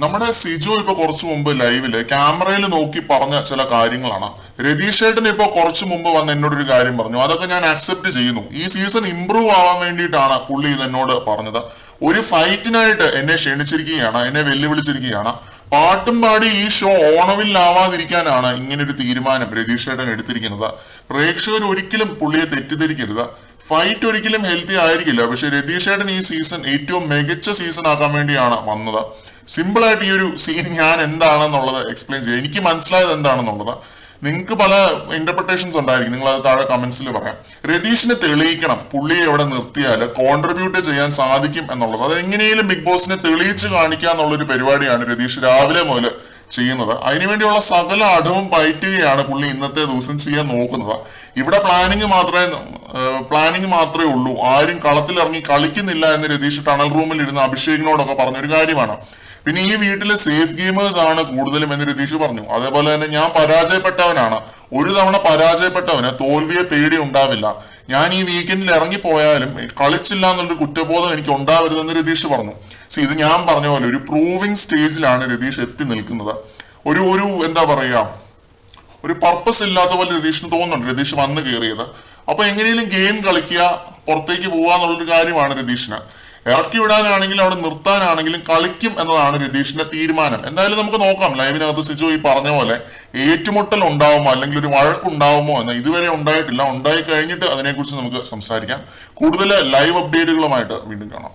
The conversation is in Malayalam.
നമ്മുടെ സിജു ഇപ്പൊ കുറച്ചു മുമ്പ് ലൈവില് ക്യാമറയിൽ നോക്കി പറഞ്ഞ ചില കാര്യങ്ങളാണ്. രതീഷ് ഏട്ടൻ ഇപ്പൊ കുറച്ചു മുമ്പ് വന്ന് എന്നോടൊരു കാര്യം പറഞ്ഞു. അതൊക്കെ ഞാൻ അക്സെപ്റ്റ് ചെയ്യുന്നു. ഈ സീസൺ ഇംപ്രൂവ് ആവാൻ വേണ്ടിയിട്ടാണ് പുള്ളി ഇത് എന്നോട് പറഞ്ഞത്. ഒരു ഫൈറ്റിനായിട്ട് എന്നെ ക്ഷണിച്ചിരിക്കുകയാണ്, എന്നെ വെല്ലുവിളിച്ചിരിക്കുകയാണ്. പാട്ടും പാടി ഈ ഷോ ഓണവില്ലാവാതിരിക്കാനാണ് ഇങ്ങനൊരു തീരുമാനം രതീഷ് ഏട്ടൻ എടുത്തിരിക്കുന്നത്. പ്രേക്ഷകർ ഒരിക്കലും പുള്ളിയെ തെറ്റിദ്ധരിക്കരുത്. ഫൈറ്റ് ഒരിക്കലും ഹെൽത്തി ആയിരിക്കില്ല. പക്ഷെ രതീഷ് ഏട്ടൻ ഈ സീസൺ ഏറ്റവും മികച്ച സീസൺ ആക്കാൻ വേണ്ടിയാണ് വന്നത്. സിമ്പിൾ ആയിട്ട് ഈ ഒരു സീൻ ഞാൻ എന്താണെന്നുള്ളത് എക്സ്പ്ലെയിൻ ചെയ്യാം. എനിക്ക് മനസ്സിലായത് എന്താണെന്നുള്ളത്. നിങ്ങൾക്ക് പല ഇന്റർപ്രിട്ടേഷൻസ് ഉണ്ടായിരിക്കും, നിങ്ങൾ അത് താഴെ കമന്റ്സിൽ പറയാം. രതീഷിനെ തെളിയിക്കണം, പുള്ളിയെ എവിടെ നിർത്തിയാൽ കോൺട്രിബ്യൂട്ട് ചെയ്യാൻ സാധിക്കും എന്നുള്ളത്. അത് എങ്ങനെയും ബിഗ് ബോസിനെ തെളിയിച്ച് കാണിക്കുക എന്നുള്ളൊരു പരിപാടിയാണ് രതീഷ് രാവിലെ മുതൽ ചെയ്യുന്നത്. അതിനുവേണ്ടിയുള്ള സകല അടവും പയറ്റുകയാണ് പുള്ളി ഇന്നത്തെ ദിവസം ചെയ്യാൻ നോക്കുന്നത്. ഇവിടെ പ്ലാനിങ് മാത്രമേ ഉള്ളൂ, ആരും കളത്തിലിറങ്ങി കളിക്കുന്നില്ല എന്ന് രതീഷ് ടണൽ റൂമിൽ ഇരുന്ന് അഭിഷേകിനോടൊക്കെ പറഞ്ഞൊരു കാര്യമാണ്. പിന്നെ ഈ വീട്ടിലെ സേഫ് ഗെയിമേഴ്സ് ആണ് കൂടുതലും എന്ന് രതീഷ് പറഞ്ഞു. അതേപോലെ തന്നെ ഞാൻ പരാജയപ്പെട്ടവനാണ്. ഒരു തവണ പരാജയപ്പെട്ടവന് തോൽവിയെ പേടി ഉണ്ടാവില്ല. ഞാൻ ഈ വീക്കെൻഡിൽ ഇറങ്ങിപ്പോയാലും കളിച്ചില്ല എന്നുള്ളൊരു കുറ്റബോധം എനിക്ക് ഉണ്ടാവരുതെന്ന് രതീഷ് പറഞ്ഞു. ഇത് ഞാൻ പറഞ്ഞ പോലെ ഒരു പ്രൂവിങ് സ്റ്റേജിലാണ് രതീഷ് എത്തി നിൽക്കുന്നത്. ഒരു എന്താ പറയാ, ഒരു പർപ്പസ് ഇല്ലാത്ത പോലെ രതീഷിന് തോന്നുന്നുണ്ട് രതീഷ് വന്ന് കയറിയത്. അപ്പൊ എങ്ങനെയും ഗെയിം കളിക്കുക, പുറത്തേക്ക് പോവാന്നുള്ളൊരു കാര്യമാണ് രതീഷിന്. ഇറക്കി വിടാനാണെങ്കിലും അവിടെ നിർത്താനാണെങ്കിലും കളിക്കും എന്നതാണ് രതീഷിന്റെ തീരുമാനം. എന്തായാലും നമുക്ക് നോക്കാം. ലൈവിനകത്ത് സിജു ഈ പറഞ്ഞ പോലെ ഏറ്റുമുട്ടൽ ഉണ്ടാവുമോ അല്ലെങ്കിൽ ഒരു വഴക്കുണ്ടാവുമോ എന്ന് ഇതുവരെ ഉണ്ടായിട്ടില്ല. ഉണ്ടായി കഴിഞ്ഞിട്ട് അതിനെക്കുറിച്ച് നമുക്ക് സംസാരിക്കാം. കൂടുതൽ ലൈവ് അപ്ഡേറ്റുകളുമായിട്ട് വീണ്ടും കാണാം.